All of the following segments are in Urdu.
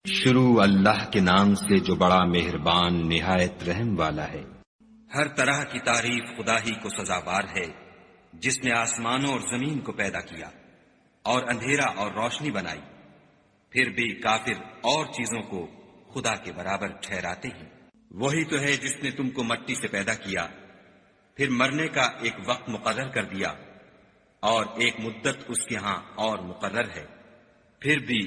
شروع اللہ کے نام سے جو بڑا مہربان نہایت رحم والا ہے۔ ہر طرح کی تعریف خدا ہی کو سزاوار ہے، جس نے آسمانوں اور زمین کو پیدا کیا اور اندھیرا اور روشنی بنائی، پھر بھی کافر اور چیزوں کو خدا کے برابر ٹھہراتے ہیں۔ وہی تو ہے جس نے تم کو مٹی سے پیدا کیا، پھر مرنے کا ایک وقت مقرر کر دیا اور ایک مدت اس کے ہاں اور مقرر ہے، پھر بھی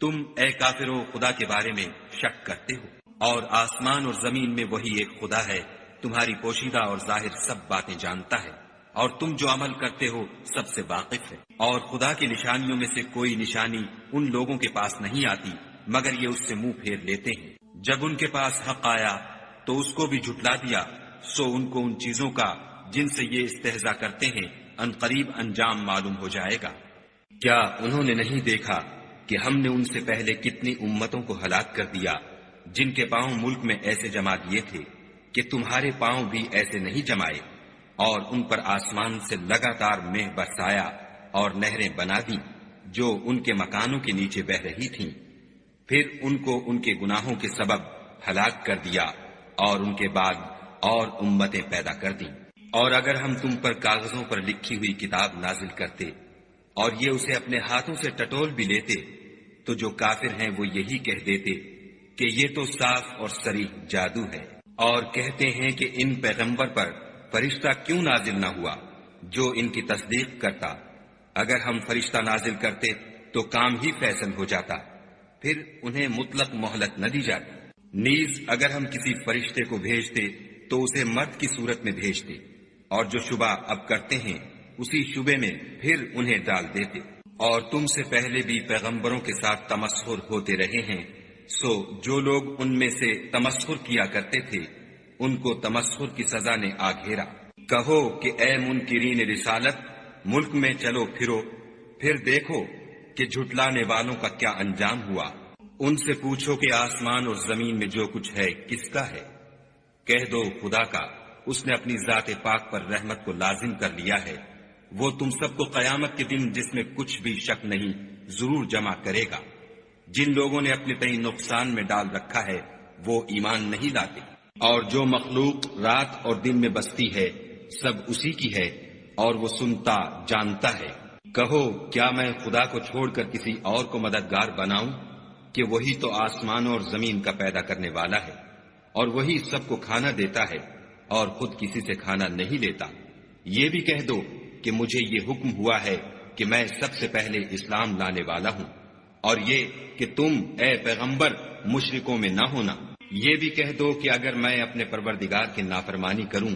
تم اے کافرو خدا کے بارے میں شک کرتے ہو۔ اور آسمان اور زمین میں وہی ایک خدا ہے، تمہاری پوشیدہ اور ظاہر سب باتیں جانتا ہے، اور تم جو عمل کرتے ہو سب سے واقف ہے۔ اور خدا کی نشانیوں میں سے کوئی نشانی ان لوگوں کے پاس نہیں آتی مگر یہ اس سے منہ پھیر لیتے ہیں۔ جب ان کے پاس حق آیا تو اس کو بھی جھٹلا دیا، سو ان کو ان چیزوں کا جن سے یہ استہزاء کرتے ہیں عنقریب انجام معلوم ہو جائے گا۔ کیا انہوں نے نہیں دیکھا کہ ہم نے ان سے پہلے کتنی امتوں کو ہلاک کر دیا جن کے پاؤں ملک میں ایسے جما دیے تھے کہ تمہارے پاؤں بھی ایسے نہیں جمائے، اور ان پر آسمان سے لگاتار مہ برسایا اور نہریں بنا دیں جو ان کے مکانوں کے نیچے بہ رہی تھیں، پھر ان کو ان کے گناہوں کے سبب ہلاک کر دیا اور ان کے بعد اور امتیں پیدا کر دیں۔ اور اگر ہم تم پر کاغذوں پر لکھی ہوئی کتاب نازل کرتے اور یہ اسے اپنے ہاتھوں سے ٹٹول بھی لیتے تو جو کافر ہیں وہ یہی کہہ دیتے کہ یہ تو صاف اور صریح جادو ہے، اور کہتے ہیں کہ ان پیغمبر پر فرشتہ کیوں نازل نہ ہوا جو ان کی تصدیق کرتا۔ اگر ہم فرشتہ نازل کرتے تو کام ہی فیصل ہو جاتا، پھر انہیں مطلق مہلت نہ دی جاتی۔ نیز اگر ہم کسی فرشتے کو بھیجتے تو اسے مرد کی صورت میں بھیجتے، اور جو شبہ اب کرتے ہیں اسی شبے میں پھر انہیں ڈال دیتے۔ اور تم سے پہلے بھی پیغمبروں کے ساتھ تمسخر ہوتے رہے ہیں، سو جو لوگ ان میں سے تمسخر کیا کرتے تھے ان کو تمسخر کی سزا نے آ گھیرا۔ کہو کہ اے منکرین رسالت، ملک میں چلو پھرو، پھر دیکھو کہ جھٹلانے والوں کا کیا انجام ہوا۔ ان سے پوچھو کہ آسمان اور زمین میں جو کچھ ہے کس کا ہے؟ کہہ دو خدا کا، اس نے اپنی ذات پاک پر رحمت کو لازم کر لیا ہے، وہ تم سب کو قیامت کے دن جس میں کچھ بھی شک نہیں ضرور جمع کرے گا۔ جن لوگوں نے اپنے تئیں نقصان میں ڈال رکھا ہے وہ ایمان نہیں لاتے، اور جو مخلوق رات اور دن میں بستی ہے سب اسی کی ہے، اور وہ سنتا جانتا ہے۔ کہو کیا میں خدا کو چھوڑ کر کسی اور کو مددگار بناؤں کہ وہی تو آسمانوں اور زمین کا پیدا کرنے والا ہے، اور وہی سب کو کھانا دیتا ہے اور خود کسی سے کھانا نہیں لیتا۔ یہ بھی کہہ دو کہ مجھے یہ حکم ہوا ہے کہ میں سب سے پہلے اسلام لانے والا ہوں، اور یہ کہ تم اے پیغمبر مشرکوں میں نہ ہونا۔ یہ بھی کہہ دو کہ اگر میں اپنے پروردگار کی نافرمانی کروں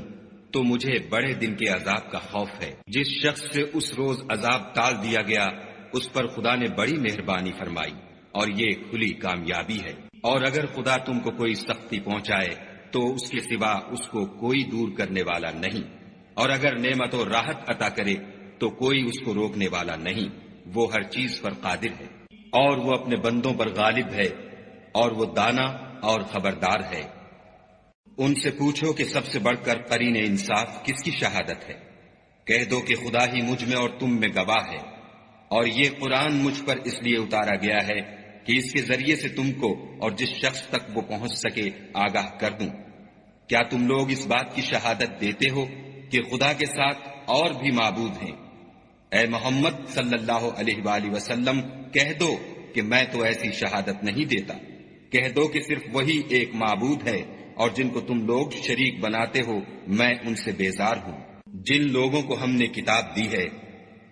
تو مجھے بڑے دن کے عذاب کا خوف ہے۔ جس شخص سے اس روز عذاب ٹال دیا گیا اس پر خدا نے بڑی مہربانی فرمائی، اور یہ کھلی کامیابی ہے۔ اور اگر خدا تم کو کوئی سختی پہنچائے تو اس کے سوا اس کو کوئی دور کرنے والا نہیں، اور اگر نعمت و راحت عطا کرے تو کوئی اس کو روکنے والا نہیں، وہ ہر چیز پر قادر ہے، اور وہ اپنے بندوں پر غالب ہے، اور وہ دانا اور خبردار ہے۔ ان سے پوچھو کہ سب سے بڑھ کر قرین انصاف کس کی شہادت ہے؟ کہہ دو کہ خدا ہی مجھ میں اور تم میں گواہ ہے، اور یہ قرآن مجھ پر اس لیے اتارا گیا ہے کہ اس کے ذریعے سے تم کو اور جس شخص تک وہ پہنچ سکے آگاہ کر دوں۔ کیا تم لوگ اس بات کی شہادت دیتے ہو کہ خدا کے ساتھ اور بھی معبود ہیں؟ اے محمد صلی اللہ علیہ وآلہ وسلم کہہ دو کہ میں تو ایسی شہادت نہیں دیتا۔ کہہ دو کہ صرف وہی ایک معبود ہے، اور جن کو تم لوگ شریک بناتے ہو میں ان سے بیزار ہوں۔ جن لوگوں کو ہم نے کتاب دی ہے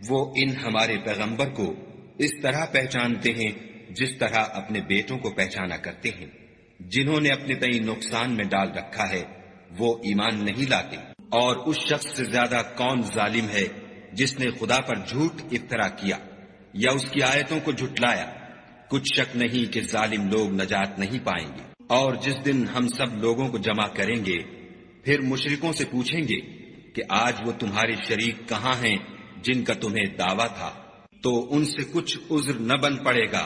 وہ ان ہمارے پیغمبر کو اس طرح پہچانتے ہیں جس طرح اپنے بیٹوں کو پہچانا کرتے ہیں۔ جنہوں نے اپنے تئیں نقصان میں ڈال رکھا ہے وہ ایمان نہیں لاتے۔ اور اس شخص سے زیادہ کون ظالم ہے جس نے خدا پر جھوٹ افطرا کیا یا اس کی آیتوں کو جھٹلایا؟ کچھ شک نہیں کہ ظالم لوگ نجات نہیں پائیں گے۔ اور جس دن ہم سب لوگوں کو جمع کریں گے پھر مشرکوں سے پوچھیں گے کہ آج وہ تمہارے شریک کہاں ہیں جن کا تمہیں دعویٰ تھا؟ تو ان سے کچھ عذر نہ بن پڑے گا،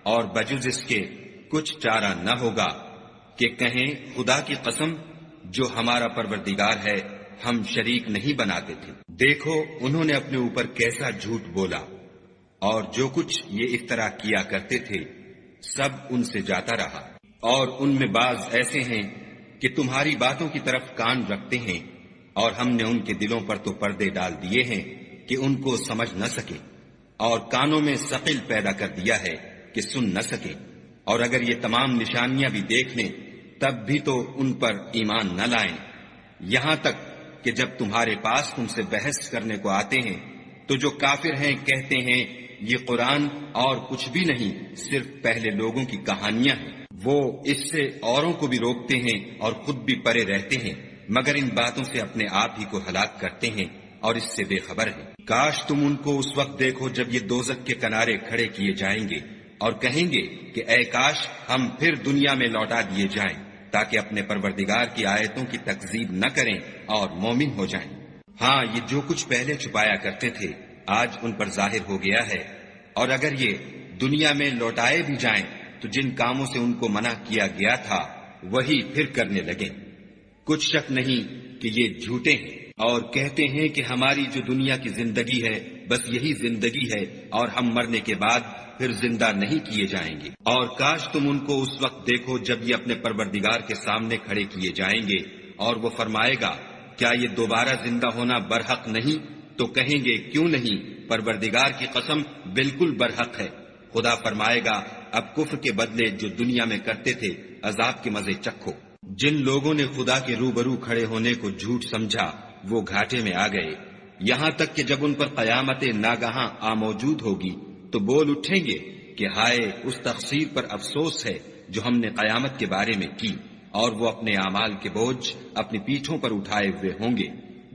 اور بجز اس کے کچھ چارہ نہ ہوگا کہ کہیں خدا کی قسم جو ہمارا پروردگار ہے ہم شریک نہیں بناتے تھے۔ دیکھو انہوں نے اپنے اوپر کیسا جھوٹ بولا، اور جو کچھ یہ افطرا کیا کرتے تھے سب ان سے جاتا رہا، اور ان میں بعض ایسے ہیں کہ تمہاری باتوں کی طرف کان رکھتے ہیں، اور ہم نے ان کے دلوں پر تو پردے ڈال دیے ہیں کہ ان کو سمجھ نہ سکے، اور کانوں میں ثقل پیدا کر دیا ہے کہ سن نہ سکے، اور اگر یہ تمام نشانیاں بھی دیکھ لیں تب بھی تو ان پر ایمان نہ لائیں، یہاں تک کہ جب تمہارے پاس تم سے بحث کرنے کو آتے ہیں تو جو کافر ہیں کہتے ہیں یہ قرآن اور کچھ بھی نہیں، صرف پہلے لوگوں کی کہانیاں ہیں۔ وہ اس سے اوروں کو بھی روکتے ہیں اور خود بھی پرے رہتے ہیں، مگر ان باتوں سے اپنے آپ ہی کو ہلاک کرتے ہیں اور اس سے بے خبر ہیں۔ کاش تم ان کو اس وقت دیکھو جب یہ دوزخ کے کنارے کھڑے کیے جائیں گے اور کہیں گے کہ اے کاش ہم پھر دنیا میں لوٹا دیے جائیں تاکہ اپنے پروردگار کی آیتوں کی تکذیب نہ کریں اور مومن ہو جائیں۔ ہاں، یہ جو کچھ پہلے چھپایا کرتے تھے آج ان پر ظاہر ہو گیا ہے، اور اگر یہ دنیا میں لوٹائے بھی جائیں تو جن کاموں سے ان کو منع کیا گیا تھا وہی پھر کرنے لگیں۔ کچھ شک نہیں کہ یہ جھوٹے ہیں اور کہتے ہیں کہ ہماری جو دنیا کی زندگی ہے بس یہی زندگی ہے اور ہم مرنے کے بعد پھر زندہ نہیں کیے جائیں گے۔ اور کاش تم ان کو اس وقت دیکھو جب یہ اپنے پروردگار کے سامنے کھڑے کیے جائیں گے اور وہ فرمائے گا کیا یہ دوبارہ زندہ ہونا برحق نہیں؟ تو کہیں گے کیوں نہیں، پروردگار کی قسم بالکل برحق ہے۔ خدا فرمائے گا اب کفر کے بدلے جو دنیا میں کرتے تھے عذاب کے مزے چکھو۔ جن لوگوں نے خدا کے روبرو کھڑے ہونے کو جھوٹ سمجھا وہ گھاٹے میں آ گئے، یہاں تک کہ جب ان پر قیامت ناگہاں موجود ہوگی تو بول اٹھیں گے کہ ہائے اس تقصیر پر افسوس ہے جو ہم نے قیامت کے بارے میں کی، اور وہ اپنے اعمال کے بوجھ اپنی پیٹھوں پر اٹھائے ہوئے ہوں گے۔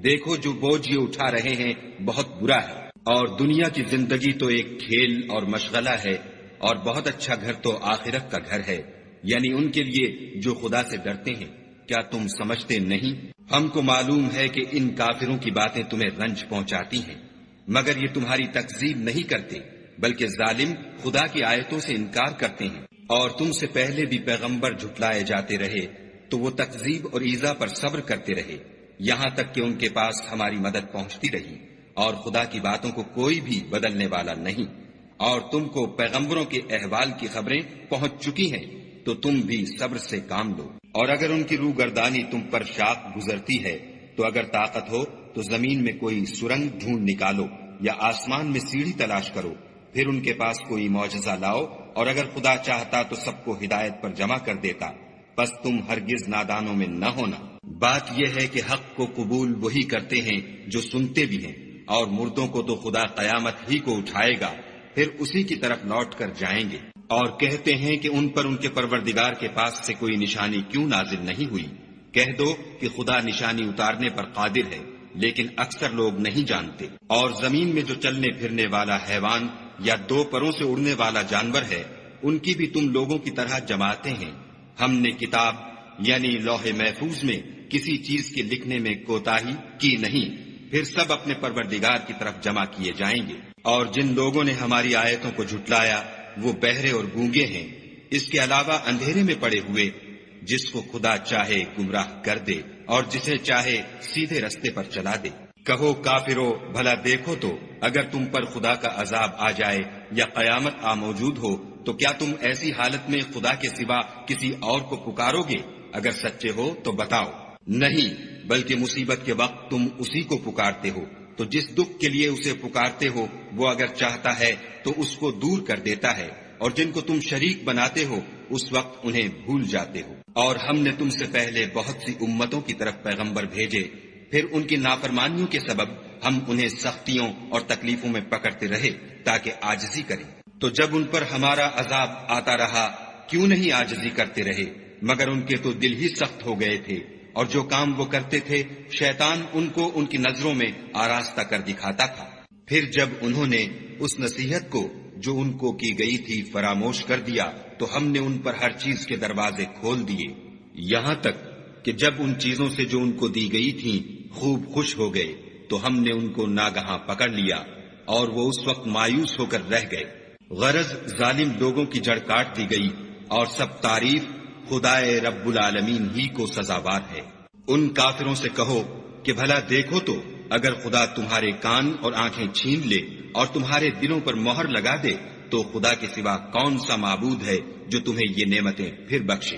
دیکھو جو بوجھ یہ اٹھا رہے ہیں بہت برا ہے، اور دنیا کی زندگی تو ایک کھیل اور مشغلہ ہے، اور بہت اچھا گھر تو آخرت کا گھر ہے، یعنی ان کے لیے جو خدا سے ڈرتے ہیں۔ کیا تم سمجھتے نہیں؟ ہم کو معلوم ہے کہ ان کافروں کی باتیں تمہیں رنج پہنچاتی ہیں، مگر یہ تمہاری تکذیب نہیں کرتے، بلکہ ظالم خدا کی آیتوں سے انکار کرتے ہیں۔ اور تم سے پہلے بھی پیغمبر جھٹلائے جاتے رہے تو وہ تکذیب اور ایذا پر صبر کرتے رہے، یہاں تک کہ ان کے پاس ہماری مدد پہنچتی رہی، اور خدا کی باتوں کو کوئی بھی بدلنے والا نہیں۔ اور تم کو پیغمبروں کے احوال کی خبریں پہنچ چکی ہیں تو تم بھی صبر سے کام لو۔ اور اگر ان کی روح گردانی تم پر شاق گزرتی ہے تو اگر طاقت ہو تو زمین میں کوئی سرنگ ڈھونڈ نکالو یا آسمان میں سیڑھی تلاش کرو، پھر ان کے پاس کوئی معجزہ لاؤ، اور اگر خدا چاہتا تو سب کو ہدایت پر جمع کر دیتا، پس تم ہرگز نادانوں میں نہ ہونا۔ بات یہ ہے کہ حق کو قبول وہی کرتے ہیں جو سنتے بھی ہیں، اور مردوں کو تو خدا قیامت ہی کو اٹھائے گا، پھر اسی کی طرف لوٹ کر جائیں گے۔ اور کہتے ہیں کہ ان پر ان کے پروردگار کے پاس سے کوئی نشانی کیوں نازل نہیں ہوئی؟ کہہ دو کہ خدا نشانی اتارنے پر قادر ہے، لیکن اکثر لوگ نہیں جانتے۔ اور زمین میں جو چلنے پھرنے والا حیوان یا دو پروں سے اڑنے والا جانور ہے ان کی بھی تم لوگوں کی طرح جماعتیں ہیں۔ ہم نے کتاب یعنی لوح محفوظ میں کسی چیز کے لکھنے میں کوتاہی کی نہیں، پھر سب اپنے پروردگار کی طرف جمع کیے جائیں گے۔ اور جن لوگوں نے ہماری آیتوں کو جھٹلایا وہ بہرے اور گونگے ہیں، اس کے علاوہ اندھیرے میں پڑے ہوئے، جس کو خدا چاہے گمراہ کر دے اور جسے چاہے سیدھے رستے پر چلا دے۔ کہو کافرو بھلا دیکھو تو اگر تم پر خدا کا عذاب آ جائے یا قیامت موجود ہو تو کیا تم ایسی حالت میں خدا کے سوا کسی اور کو پکارو گے؟ اگر سچے ہو تو بتاؤ۔ نہیں، بلکہ مصیبت کے وقت تم اسی کو پکارتے ہو، تو جس دکھ کے لیے اسے پکارتے ہو وہ اگر چاہتا ہے تو اس کو دور کر دیتا ہے، اور جن کو تم شریک بناتے ہو اس وقت انہیں بھول جاتے ہو۔ اور ہم نے تم سے پہلے بہت سی امتوں کی طرف پیغمبر بھیجے، پھر ان کی نافرمانیوں کے سبب ہم انہیں سختیوں اور تکلیفوں میں پکڑتے رہے تاکہ عاجزی کریں۔ تو جب ان پر ہمارا عذاب آتا رہا کیوں نہیں عاجزی کرتے رہے، مگر ان کے تو دل ہی سخت ہو گئے تھے، اور جو کام وہ کرتے تھے شیطان ان کو ان کی نظروں میں آراستہ کر دکھاتا تھا۔ پھر جب انہوں نے اس نصیحت کو جو ان کو کی گئی تھی فراموش کر دیا تو ہم نے ان پر ہر چیز کے دروازے کھول دیے، یہاں تک کہ جب ان چیزوں سے جو ان کو دی گئی تھیں خوب خوش ہو گئے تو ہم نے ان کو ناگہاں پکڑ لیا، اور وہ اس وقت مایوس ہو کر رہ گئے۔ غرض ظالم لوگوں کی جڑ کاٹ دی گئی، اور سب تعریف خدائے رب العالمین ہی کو سزاوار ہے۔ ان کافروں سے کہو کہ بھلا دیکھو تو اگر خدا تمہارے کان اور آنکھیں چھین لے اور تمہارے دلوں پر مہر لگا دے تو خدا کے سوا کون سا معبود ہے جو تمہیں یہ نعمتیں پھر بخشے؟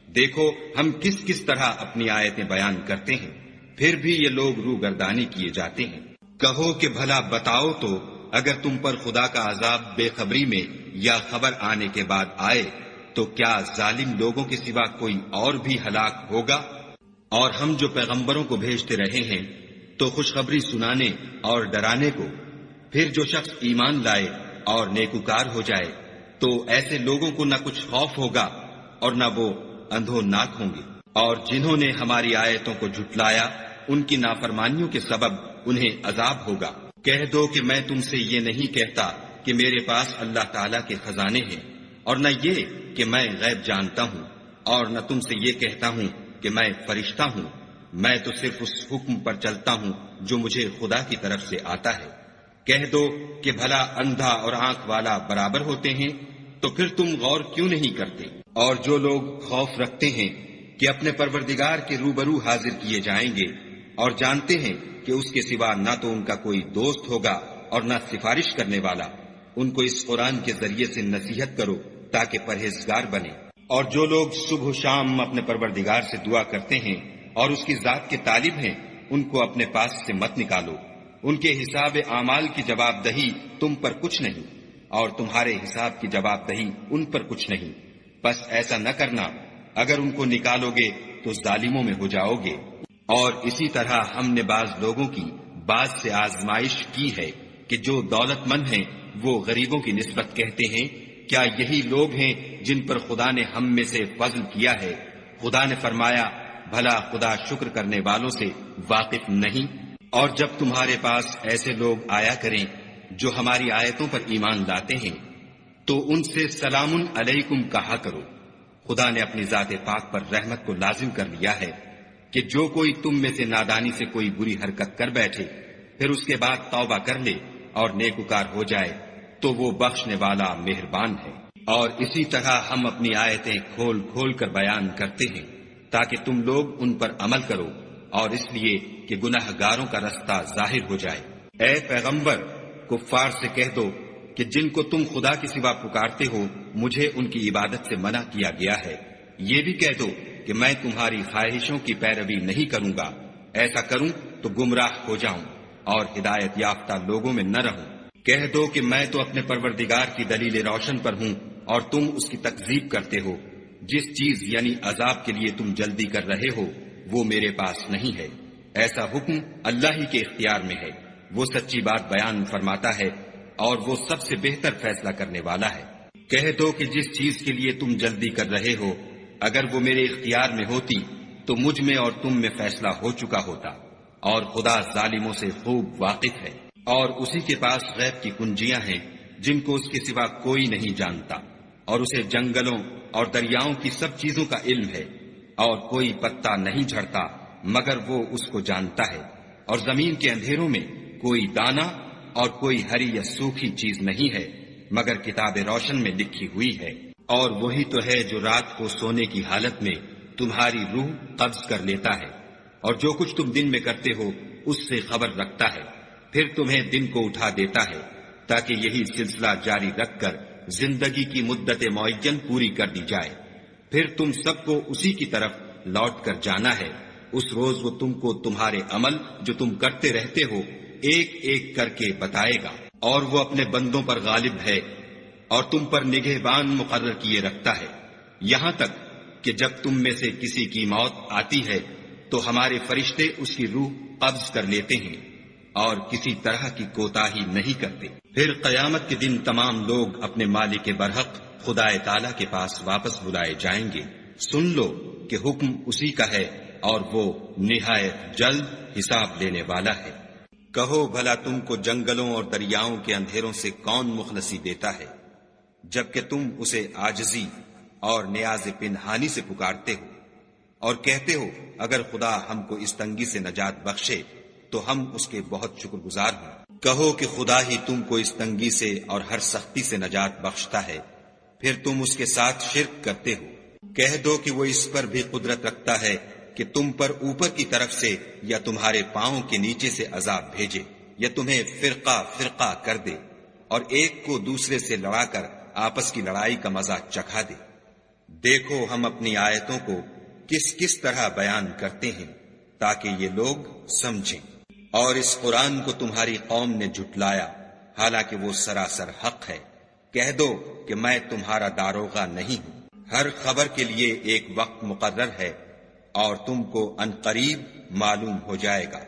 دیکھو ہم کس کس طرح اپنی آیتیں بیان کرتے ہیں، پھر بھی یہ لوگ روگردانی کیے جاتے ہیں۔ کہو کہ بھلا بتاؤ تو اگر تم پر خدا کا عذاب بے خبری میں یا خبر آنے کے بعد آئے تو کیا ظالم لوگوں کے سوا کوئی اور بھی ہلاک ہوگا؟ اور ہم جو پیغمبروں کو بھیجتے رہے ہیں تو خوشخبری سنانے اور ڈرانے کو، پھر جو شخص ایمان لائے اور نیکوکار ہو جائے تو ایسے لوگوں کو نہ کچھ خوف ہوگا اور نہ وہ اندھوناک ہوں گے۔ اور جنہوں نے ہماری آیتوں کو جھٹلایا ان کی نافرمانیوں کے سبب انہیں عذاب ہوگا۔ کہہ دو کہ میں تم سے یہ نہیں کہتا کہ میرے پاس اللہ تعالیٰ کے خزانے ہیں، اور نہ یہ کہ میں غیب جانتا ہوں، اور نہ تم سے یہ کہتا ہوں کہ میں فرشتہ ہوں۔ میں تو صرف اس حکم پر چلتا ہوں جو مجھے خدا کی طرف سے آتا ہے۔ کہہ دو کہ بھلا اندھا اور آنکھ والا برابر ہوتے ہیں، تو پھر تم غور کیوں نہیں کرتے؟ اور جو لوگ خوف رکھتے ہیں کہ اپنے پروردگار کے روبرو حاضر کیے جائیں گے اور جانتے ہیں کہ اس کے سوا نہ تو ان کا کوئی دوست ہوگا اور نہ سفارش کرنے والا، ان کو اس قرآن کے ذریعے سے نصیحت کرو تاکہ پرہیزگار بنے۔ اور جو لوگ صبح و شام اپنے پروردگار سے دعا کرتے ہیں اور اس کی ذات کے طالب ہیں، ان کو اپنے پاس سے مت نکالو۔ ان کے حساب اعمال کی جواب دہی تم پر کچھ نہیں، اور تمہارے حساب کی جواب دہی ان پر کچھ نہیں۔ بس ایسا نہ کرنا، اگر ان کو نکالو گے تو ظالموں میں ہو جاؤ گے۔ اور اسی طرح ہم نے بعض لوگوں کی بعض سے آزمائش کی ہے کہ جو دولت مند ہیں وہ غریبوں کی نسبت کہتے ہیں کیا یہی لوگ ہیں جن پر خدا نے ہم میں سے فضل کیا ہے؟ خدا نے فرمایا بھلا خدا شکر کرنے والوں سے واقف نہیں؟ اور جب تمہارے پاس ایسے لوگ آیا کریں جو ہماری آیتوں پر ایمان لاتے ہیں تو ان سے سلام علیکم کہا کرو۔ خدا نے اپنی ذات پاک پر رحمت کو لازم کر لیا ہے کہ جو کوئی تم میں سے نادانی سے کوئی بری حرکت کر بیٹھے پھر اس کے بعد توبہ کر لے اور نیکوکار ہو جائے تو وہ بخشنے والا مہربان ہے۔ اور اسی طرح ہم اپنی آیتیں کھول کھول کر بیان کرتے ہیں تاکہ تم لوگ ان پر عمل کرو، اور اس لیے کہ گناہ گاروں کا رستہ ظاہر ہو جائے۔ اے پیغمبر، کفار سے کہہ دو کہ جن کو تم خدا کے سوا پکارتے ہو مجھے ان کی عبادت سے منع کیا گیا ہے۔ یہ بھی کہہ دو کہ میں تمہاری خواہشوں کی پیروی نہیں کروں گا، ایسا کروں تو گمراہ ہو جاؤں اور ہدایت یافتہ لوگوں میں نہ رہوں۔ کہہ دو کہ میں تو اپنے پروردگار کی دلیل روشن پر ہوں اور تم اس کی تکذیب کرتے ہو۔ جس چیز یعنی عذاب کے لیے تم جلدی کر رہے ہو وہ میرے پاس نہیں ہے، ایسا حکم اللہ ہی کے اختیار میں ہے۔ وہ سچی بات بیان فرماتا ہے اور وہ سب سے بہتر فیصلہ کرنے والا ہے۔ کہہ دو کہ جس چیز کے لیے تم جلدی کر رہے ہو اگر وہ میرے اختیار میں ہوتی تو مجھ میں اور تم میں فیصلہ ہو چکا ہوتا، اور خدا ظالموں سے خوب واقف ہے۔ اور اسی کے پاس غیب کی کنجیاں ہیں جن کو اس کے سوا کوئی نہیں جانتا، اور اسے جنگلوں اور دریاؤں کی سب چیزوں کا علم ہے، اور کوئی پتا نہیں جھڑتا مگر وہ اس کو جانتا ہے، اور زمین کے اندھیروں میں کوئی دانہ اور کوئی ہری یا سوکھی چیز نہیں ہے مگر کتاب روشن میں لکھی ہوئی ہے۔ اور وہی تو ہے جو رات کو سونے کی حالت میں تمہاری روح قبض کر لیتا ہے، اور جو کچھ تم دن میں کرتے ہو اس سے خبر رکھتا ہے، پھر تمہیں دن کو اٹھا دیتا ہے تاکہ یہی سلسلہ جاری رکھ کر زندگی کی مدت معین پوری کر دی جائے۔ پھر تم سب کو اسی کی طرف لوٹ کر جانا ہے۔ اس روز وہ تم کو تمہارے عمل جو تم کرتے رہتے ہو ایک ایک کر کے بتائے گا، اور وہ اپنے بندوں پر غالب ہے اور تم پر نگہبان مقرر کیے رکھتا ہے، یہاں تک کہ جب تم میں سے کسی کی موت آتی ہے تو ہمارے فرشتے اس کی روح قبض کر لیتے ہیں اور کسی طرح کی کوتاہی نہیں کرتے۔ پھر قیامت کے دن تمام لوگ اپنے مالک برحق خدا تعالی کے پاس واپس بلائے جائیں گے۔ سن لو کہ حکم اسی کا ہے اور وہ نہایت جلد حساب لینے والا ہے۔ کہو بھلا تم کو جنگلوں اور دریاؤں کے اندھیروں سے کون مخلصی دیتا ہے جبکہ تم اسے عاجزی اور نیاز پنہانی سے پکارتے ہو اور کہتے ہو اگر خدا ہم کو اس تنگی سے نجات بخشے تو ہم اس کے بہت شکر گزار ہوں۔ کہو کہ خدا ہی تم کو اس تنگی سے اور ہر سختی سے نجات بخشتا ہے، پھر تم اس کے ساتھ شرک کرتے ہو۔ کہہ دو کہ وہ اس پر بھی قدرت رکھتا ہے کہ تم پر اوپر کی طرف سے یا تمہارے پاؤں کے نیچے سے عذاب بھیجے یا تمہیں فرقہ فرقہ کر دے، اور ایک کو دوسرے سے لڑا کر آپس کی لڑائی کا مزہ چکھا دے۔ دیکھو ہم اپنی آیتوں کو کس کس طرح بیان کرتے ہیں تاکہ یہ لوگ سمجھیں۔ اور اس قرآن کو تمہاری قوم نے جھٹلایا حالانکہ وہ سراسر حق ہے۔ کہہ دو کہ میں تمہارا داروغہ نہیں ہوں۔ ہر خبر کے لیے ایک وقت مقرر ہے اور تم کو عنقریب معلوم ہو جائے گا۔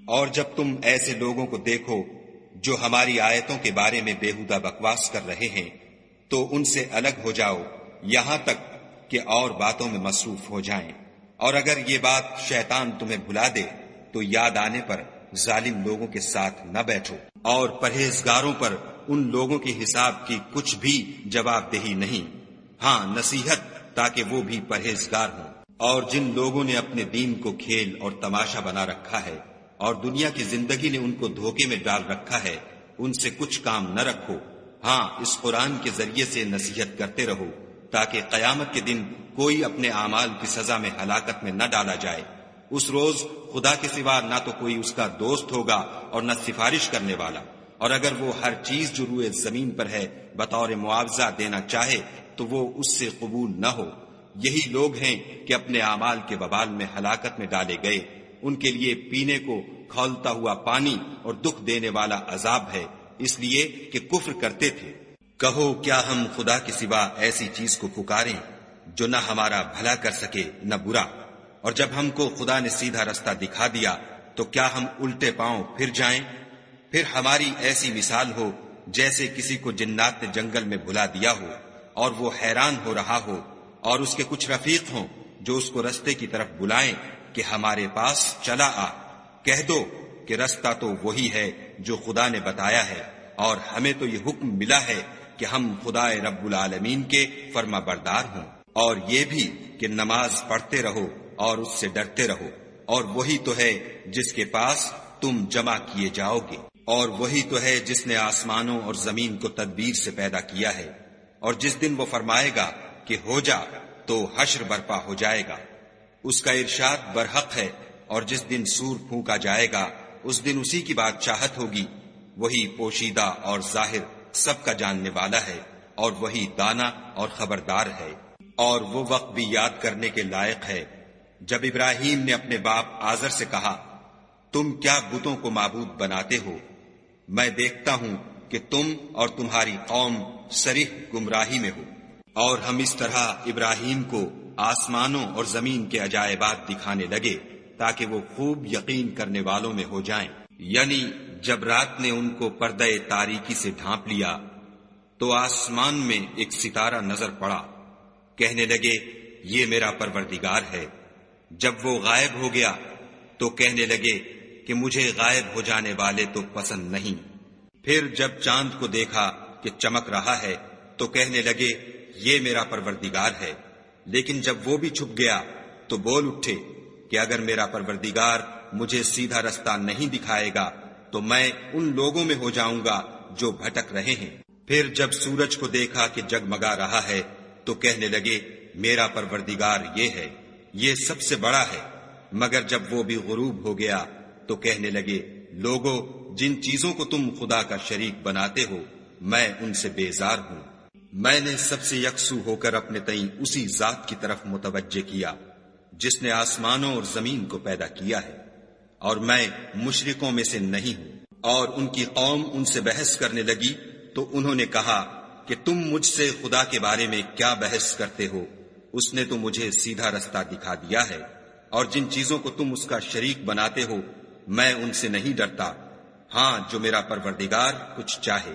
اور جب تم ایسے لوگوں کو دیکھو جو ہماری آیتوں کے بارے میں بےہودہ بکواس کر رہے ہیں تو ان سے الگ ہو جاؤ یہاں تک کہ اور باتوں میں مصروف ہو جائیں۔ اور اگر یہ بات شیطان تمہیں بھلا دے تو یاد آنے پر ظالم لوگوں کے ساتھ نہ بیٹھو۔ اور پرہیزگاروں پر ان لوگوں کے حساب کی کچھ بھی جواب دہی نہیں، ہاں نصیحت تاکہ وہ بھی پرہیزگار ہوں۔ اور جن لوگوں نے اپنے دین کو کھیل اور تماشا بنا رکھا ہے اور دنیا کی زندگی نے ان کو دھوکے میں ڈال رکھا ہے، ان سے کچھ کام نہ رکھو۔ ہاں اس قرآن کے ذریعے سے نصیحت کرتے رہو تاکہ قیامت کے دن کوئی اپنے اعمال کی سزا میں ہلاکت میں نہ ڈالا جائے۔ اس روز خدا کے سوا نہ تو کوئی اس کا دوست ہوگا اور نہ سفارش کرنے والا، اور اگر وہ ہر چیز جو روئے زمین پر ہے بطور معاوضہ دینا چاہے تو وہ اس سے قبول نہ ہو۔ یہی لوگ ہیں کہ اپنے اعمال کے وبال میں ہلاکت میں ڈالے گئے۔ ان کے لیے پینے کو کھولتا ہوا پانی اور دکھ دینے والا عذاب ہے، اس لیے کہ کفر کرتے تھے۔ کہو کیا ہم خدا کے سوا ایسی چیز کو پکاریں جو نہ ہمارا بھلا کر سکے نہ برا؟ اور جب ہم کو خدا نے سیدھا رستہ دکھا دیا تو کیا ہم الٹے پاؤں پھر جائیں؟ پھر ہماری ایسی مثال ہو جیسے کسی کو جنات نے جنگل میں بھلا دیا ہو اور وہ حیران ہو رہا ہو، اور اس کے کچھ رفیق ہوں جو اس کو رستے کی طرف بلائیں کہ ہمارے پاس چلا آ۔ کہہ دو کہ رستہ تو وہی ہے جو خدا نے بتایا ہے، اور ہمیں تو یہ حکم ملا ہے کہ ہم خدا رب العالمین کے فرما بردار ہوں، اور یہ بھی کہ نماز پڑھتے رہو اور اس سے ڈرتے رہو، اور وہی تو ہے جس کے پاس تم جمع کیے جاؤ گے، اور وہی تو ہے جس نے آسمانوں اور زمین کو تدبیر سے پیدا کیا ہے، اور جس دن وہ فرمائے گا کہ ہو جا تو حشر برپا ہو جائے گا، اس کا ارشاد برحق ہے۔ اور جس دن سور پھونکا جائے گا اس دن اسی کی بادشاہت ہوگی، وہی پوشیدہ اور ظاہر سب کا جاننے والا ہے، اور وہی دانا اور خبردار ہے۔ اور وہ وقت بھی یاد کرنے کے لائق ہے جب ابراہیم نے اپنے باپ آزر سے کہا، تم کیا بتوں کو معبود بناتے ہو؟ میں دیکھتا ہوں کہ تم اور تمہاری قوم صریح گمراہی میں ہو۔ اور ہم اس طرح ابراہیم کو آسمانوں اور زمین کے عجائبات دکھانے لگے تاکہ وہ خوب یقین کرنے والوں میں ہو جائیں۔ یعنی جب رات نے ان کو پردہ تاریکی سے ڈھانپ لیا تو آسمان میں ایک ستارہ نظر پڑا، کہنے لگے یہ میرا پروردگار ہے۔ جب وہ غائب ہو گیا تو کہنے لگے کہ مجھے غائب ہو جانے والے تو پسند نہیں۔ پھر جب چاند کو دیکھا کہ چمک رہا ہے تو کہنے لگے یہ میرا پروردگار ہے۔ لیکن جب وہ بھی چھپ گیا تو بول اٹھے کہ اگر میرا پروردگار مجھے سیدھا رستہ نہیں دکھائے گا تو میں ان لوگوں میں ہو جاؤں گا جو بھٹک رہے ہیں۔ پھر جب سورج کو دیکھا کہ جگمگا رہا ہے تو کہنے لگے میرا پروردگار یہ ہے، یہ سب سے بڑا ہے۔ مگر جب وہ بھی غروب ہو گیا تو کہنے لگے لوگو جن چیزوں کو تم خدا کا شریک بناتے ہو میں ان سے بیزار ہوں۔ میں نے سب سے یکسو ہو کر اپنے تئیں اسی ذات کی طرف متوجہ کیا جس نے آسمانوں اور زمین کو پیدا کیا ہے، اور میں مشرکوں میں سے نہیں ہوں۔ اور ان کی قوم ان سے بحث کرنے لگی تو انہوں نے کہا کہ تم مجھ سے خدا کے بارے میں کیا بحث کرتے ہو؟ اس نے تو مجھے سیدھا رستہ دکھا دیا ہے، اور جن چیزوں کو تم اس کا شریک بناتے ہو میں ان سے نہیں ڈرتا، ہاں جو میرا پروردگار کچھ چاہے۔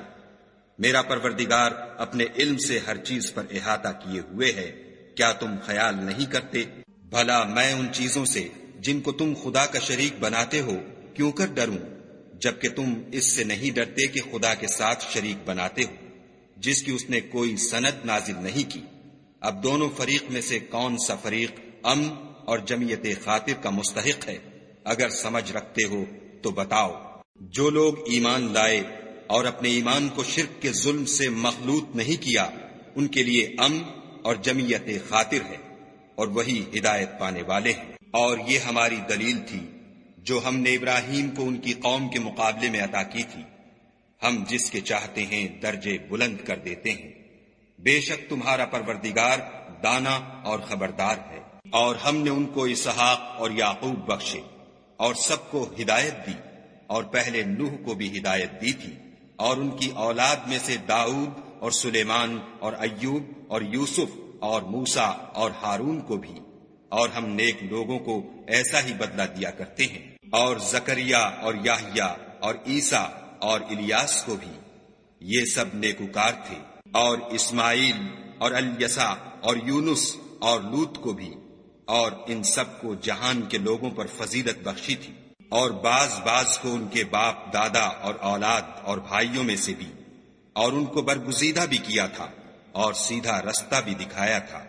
میرا پروردگار اپنے علم سے ہر چیز پر احاطہ کیے ہوئے ہے، کیا تم خیال نہیں کرتے؟ بھلا میں ان چیزوں سے جن کو تم خدا کا شریک بناتے ہو کیوں کر ڈروں، جبکہ تم اس سے نہیں ڈرتے کہ خدا کے ساتھ شریک بناتے ہو جس کی اس نے کوئی سند نازل نہیں کی۔ اب دونوں فریق میں سے کون سا فریق امن اور جمعیت خاطر کا مستحق ہے؟ اگر سمجھ رکھتے ہو تو بتاؤ۔ جو لوگ ایمان لائے اور اپنے ایمان کو شرک کے ظلم سے مخلوط نہیں کیا ان کے لیے امن اور جمعیت خاطر ہے، اور وہی ہدایت پانے والے ہیں۔ اور یہ ہماری دلیل تھی جو ہم نے ابراہیم کو ان کی قوم کے مقابلے میں عطا کی تھی۔ ہم جس کے چاہتے ہیں درجے بلند کر دیتے ہیں۔ بے شک تمہارا پروردگار دانا اور خبردار ہے۔ اور ہم نے ان کو اسحاق اور یعقوب بخشے اور سب کو ہدایت دی، اور پہلے نوح کو بھی ہدایت دی تھی، اور ان کی اولاد میں سے داؤد اور سلیمان اور ایوب اور یوسف اور موسیٰ اور ہارون کو بھی، اور ہم نیک لوگوں کو ایسا ہی بدلہ دیا کرتے ہیں، اور زکریا اور یحییٰ اور عیسیٰ اور الیاس کو بھی، یہ سب نیکوکار تھے، اور اسماعیل اور الیسع اور یونس اور لوط کو بھی، اور ان سب کو جہان کے لوگوں پر فضیلت بخشی تھی، اور بعض کو ان کے باپ دادا اور اولاد اور بھائیوں میں سے بھی، اور ان کو برگزیدہ بھی کیا تھا اور سیدھا رستہ بھی دکھایا تھا۔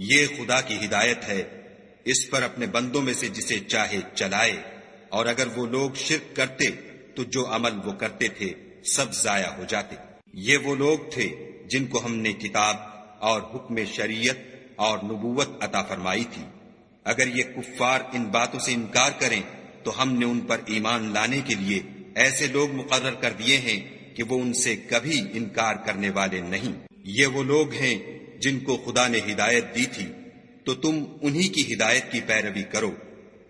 یہ خدا کی ہدایت ہے، اس پر اپنے بندوں میں سے جسے چاہے چلائے، اور اگر وہ لوگ شرک کرتے تو جو عمل وہ کرتے تھے سب ضائع ہو جاتے۔ یہ وہ لوگ تھے جن کو ہم نے کتاب اور حکم شریعت اور نبوت عطا فرمائی تھی۔ اگر یہ کفار ان باتوں سے انکار کریں تو ہم نے ان پر ایمان لانے کے لیے ایسے لوگ مقرر کر دیے ہیں کہ وہ ان سے کبھی انکار کرنے والے نہیں۔ یہ وہ لوگ ہیں جن کو خدا نے ہدایت دی تھی، تو تم انہی کی ہدایت کی پیروی کرو۔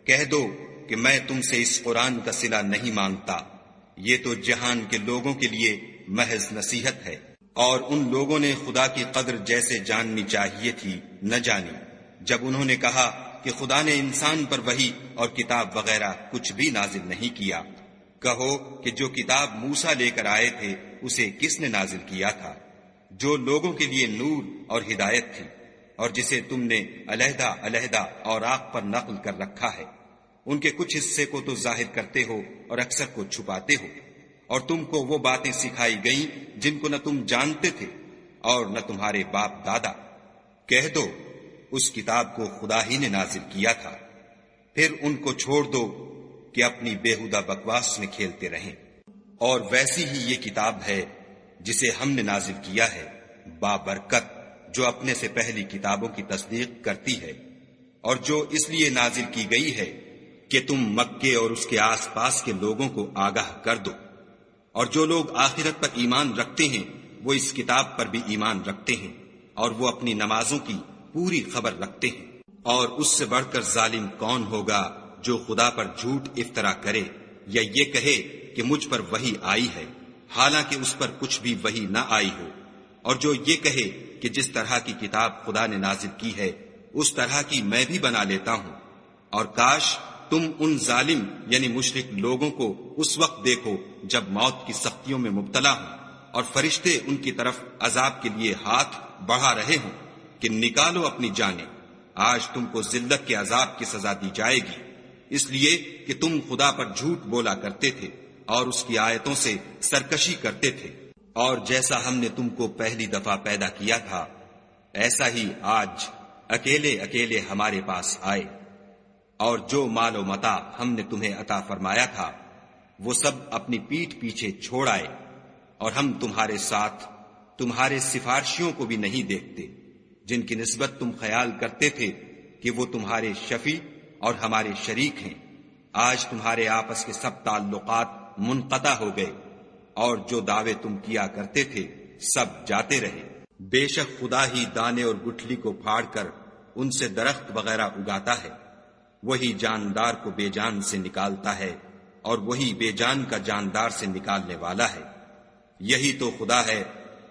کہہ دو کہ میں تم سے اس قرآن کا صلہ نہیں مانگتا، یہ تو جہان کے لوگوں کے لیے محض نصیحت ہے۔ اور ان لوگوں نے خدا کی قدر جیسے جاننی چاہیے تھی نہ جانی، جب انہوں نے کہا کہ خدا نے انسان پر وحی اور کتاب وغیرہ کچھ بھی نازل نہیں کیا۔ کہو کہ جو کتاب موسیٰ لے کر آئے تھے اسے کس نے نازل کیا تھا، جو لوگوں کے لیے نور اور ہدایت تھی، اور جسے تم نے علیحدہ علیحدہ اوراق پر نقل کر رکھا ہے۔ ان کے کچھ حصے کو تو ظاہر کرتے ہو اور اکثر کو چھپاتے ہو، اور تم کو وہ باتیں سکھائی گئیں جن کو نہ تم جانتے تھے اور نہ تمہارے باپ دادا۔ کہہ دو اس کتاب کو خدا ہی نے نازل کیا تھا، پھر ان کو چھوڑ دو کہ اپنی بیہودہ بکواس میں کھیلتے رہیں۔ اور ویسی ہی یہ کتاب ہے جسے ہم نے نازل کیا ہے، بابرکت، جو اپنے سے پہلی کتابوں کی تصدیق کرتی ہے، اور جو اس لیے نازل کی گئی ہے کہ تم مکے اور اس کے آس پاس کے لوگوں کو آگاہ کر دو۔ اور جو لوگ آخرت پر ایمان رکھتے ہیں وہ اس کتاب پر بھی ایمان رکھتے ہیں، اور وہ اپنی نمازوں کی پوری خبر رکھتے ہیں۔ اور اس سے بڑھ کر ظالم کون ہوگا جو خدا پر جھوٹ افطرا کرے یا یہ کہے کہ مجھ پر وحی آئی ہے حالانکہ اس پر کچھ بھی وحی نہ آئی ہو، اور جو یہ کہے کہ جس طرح کی کتاب خدا نے نازل کی ہے اس طرح کی میں بھی بنا لیتا ہوں۔ اور کاش تم ان ظالم یعنی مشرک لوگوں کو اس وقت دیکھو جب موت کی سختیوں میں مبتلا ہوں اور فرشتے ان کی طرف عذاب کے لیے ہاتھ بڑھا رہے ہوں کہ نکالو اپنی جانیں، آج تم کو ذلت کے عذاب کی سزا دی جائے گی، اس لیے کہ تم خدا پر جھوٹ بولا کرتے تھے اور اس کی آیتوں سے سرکشی کرتے تھے۔ اور جیسا ہم نے تم کو پہلی دفعہ پیدا کیا تھا ایسا ہی آج اکیلے اکیلے ہمارے پاس آئے، اور جو مال و متاع ہم نے تمہیں عطا فرمایا تھا وہ سب اپنی پیٹھ پیچھے چھوڑ آئے، اور ہم تمہارے ساتھ تمہارے سفارشیوں کو بھی نہیں دیکھتے جن کی نسبت تم خیال کرتے تھے کہ وہ تمہارے شفیع اور ہمارے شریک ہیں۔ آج تمہارے آپس کے سب تعلقات منقطع ہو گئے، اور جو دعوے تم کیا کرتے تھے سب جاتے رہے۔ بے شک خدا ہی دانے اور گٹھلی کو پھاڑ کر ان سے درخت وغیرہ اگاتا ہے، وہی جاندار کو بے جان سے نکالتا ہے اور وہی بے جان کا جاندار سے نکالنے والا ہے۔ یہی تو خدا ہے،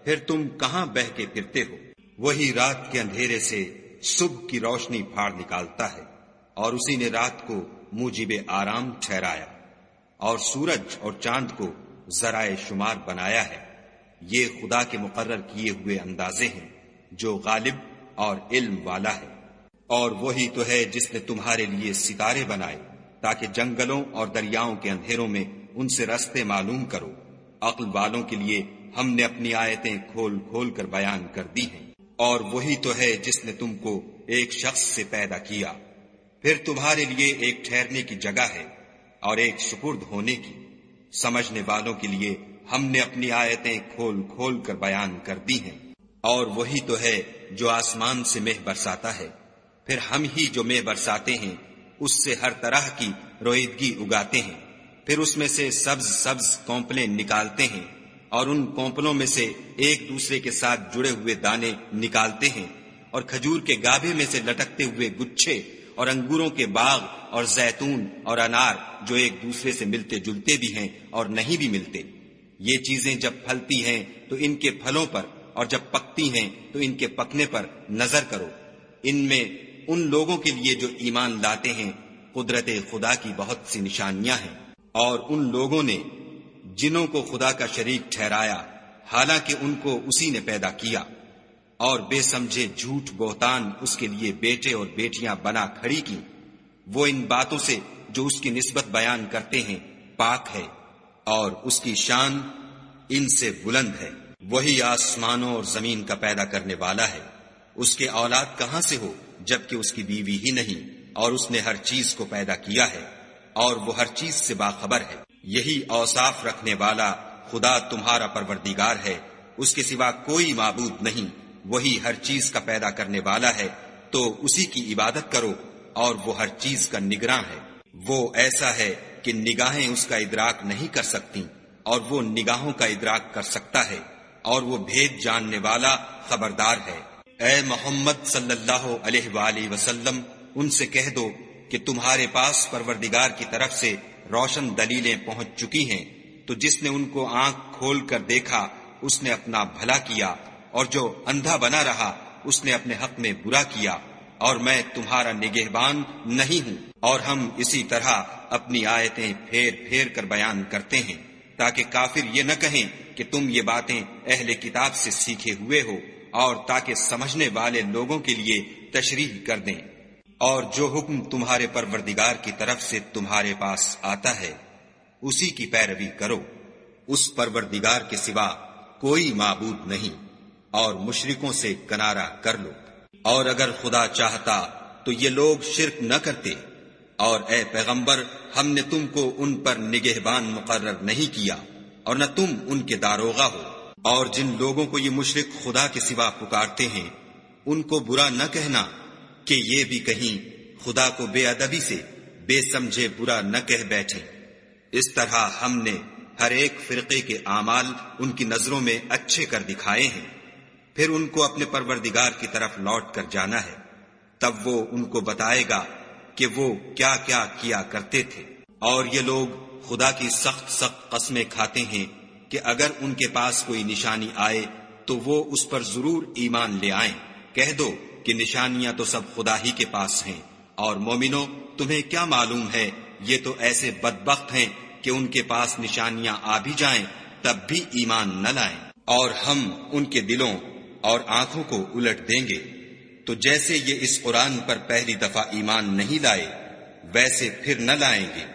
پھر تم کہاں بہ کے پھرتے ہو؟ وہی رات کے اندھیرے سے صبح کی روشنی پھاڑ نکالتا ہے، اور اسی نے رات کو موجب آرام ٹھہرایا اور سورج اور چاند کو ذرائع شمار بنایا ہے۔ یہ خدا کے مقرر کیے ہوئے اندازے ہیں جو غالب اور علم والا ہے۔ اور وہی تو ہے جس نے تمہارے لیے ستارے بنائے تاکہ جنگلوں اور دریاؤں کے اندھیروں میں ان سے رستے معلوم کرو۔ عقل والوں کے لیے ہم نے اپنی آیتیں کھول کھول کر بیان کر دی ہیں۔ اور وہی تو ہے جس نے تم کو ایک شخص سے پیدا کیا، پھر تمہارے لیے ایک ٹھہرنے کی جگہ ہے اور ایک سپرد ہونے کی۔ سمجھنے والوں کے لیے ہم نے اپنی آیتیں کھول کھول کر بیان کر دی ہیں۔ اور وہی تو ہے جو آسمان سے مہ برساتا ہے، پھر ہم ہی جو مہ برساتے ہیں اس سے ہر طرح کی رویدگی اگاتے ہیں، پھر اس میں سے سبز سبز کونپلیں نکالتے ہیں اور ان کونپلوں میں سے ایک دوسرے کے ساتھ جڑے ہوئے دانے نکالتے ہیں، اور کھجور کے گابھے میں سے لٹکتے ہوئے گچھے، اور انگوروں کے باغ اور زیتون اور انار جو ایک دوسرے سے ملتے جلتے بھی ہیں اور نہیں بھی ملتے۔ یہ چیزیں جب پھلتی ہیں تو ان کے پھلوں پر، اور جب پکتی ہیں تو ان کے پکنے پر نظر کرو۔ ان میں ان لوگوں کے لیے جو ایمان لاتے ہیں قدرت خدا کی بہت سی نشانیاں ہیں، اور ان لوگوں نے جنوں کو خدا کا شریک ٹھہرایا حالانکہ ان کو اسی نے پیدا کیا، اور بے سمجھے جھوٹ بہتان اس کے لیے بیٹے اور بیٹیاں بنا کھڑی کی، وہ ان باتوں سے جو اس کی نسبت بیان کرتے ہیں پاک ہے، اور اس کی شان ان سے بلند ہے۔ وہی آسمانوں اور زمین کا پیدا کرنے والا ہے، اس کے اولاد کہاں سے ہو جبکہ اس کی بیوی ہی نہیں، اور اس نے ہر چیز کو پیدا کیا ہے، اور وہ ہر چیز سے باخبر ہے۔ یہی اوصاف رکھنے والا خدا تمہارا پروردگار ہے، اس کے سوا کوئی معبود نہیں، وہی ہر چیز کا پیدا کرنے والا ہے، تو اسی کی عبادت کرو، اور وہ ہر چیز کا نگراں ہے۔ وہ ایسا ہے کہ نگاہیں اس کا ادراک نہیں کر سکتی، اور وہ نگاہوں کا ادراک کر سکتا ہے، اور وہ بھید جاننے والا خبردار ہے۔ اے محمد صلی اللہ علیہ وآلہ وسلم، ان سے کہہ دو کہ تمہارے پاس پروردگار کی طرف سے روشن دلیلیں پہنچ چکی ہیں، تو جس نے ان کو آنکھ کھول کر دیکھا اس نے اپنا بھلا کیا، اور جو اندھا بنا رہا اس نے اپنے حق میں برا کیا، اور میں تمہارا نگہبان نہیں ہوں۔ اور ہم اسی طرح اپنی آیتیں پھیر پھیر کر بیان کرتے ہیں تاکہ کافر یہ نہ کہیں کہ تم یہ باتیں اہل کتاب سے سیکھے ہوئے ہو، اور تاکہ سمجھنے والے لوگوں کے لیے تشریح کر دیں۔ اور جو حکم تمہارے پروردگار کی طرف سے تمہارے پاس آتا ہے اسی کی پیروی کرو، اس پروردگار کے سوا کوئی معبود نہیں، اور مشرکوں سے کنارہ کر لو۔ اور اگر خدا چاہتا تو یہ لوگ شرک نہ کرتے، اور اے پیغمبر ہم نے تم کو ان پر نگہبان مقرر نہیں کیا، اور نہ تم ان کے داروغہ ہو۔ اور جن لوگوں کو یہ مشرک خدا کے سوا پکارتے ہیں ان کو برا نہ کہنا کہ یہ بھی کہیں خدا کو بے ادبی سے بے سمجھے برا نہ کہہ بیٹھیں۔ اس طرح ہم نے ہر ایک فرقے کے اعمال ان کی نظروں میں اچھے کر دکھائے ہیں، پھر ان کو اپنے پروردگار کی طرف لوٹ کر جانا ہے، تب وہ ان کو بتائے گا کہ وہ کیا کیا کیا کرتے تھے۔ اور یہ لوگ خدا کی سخت سخت قسمیں کھاتے ہیں کہ اگر ان کے پاس کوئی نشانی آئے تو وہ اس پر ضرور ایمان لے آئیں۔ کہہ دو کہ نشانیاں تو سب خدا ہی کے پاس ہیں، اور مومنو تمہیں کیا معلوم ہے یہ تو ایسے بدبخت ہیں کہ ان کے پاس نشانیاں آ بھی جائیں تب بھی ایمان نہ لائیں۔ اور ہم ان کے دلوں اور آنکھوں کو الٹ دیں گے، تو جیسے یہ اس قرآن پر پہلی دفعہ ایمان نہیں لائے ویسے پھر نہ لائیں گے،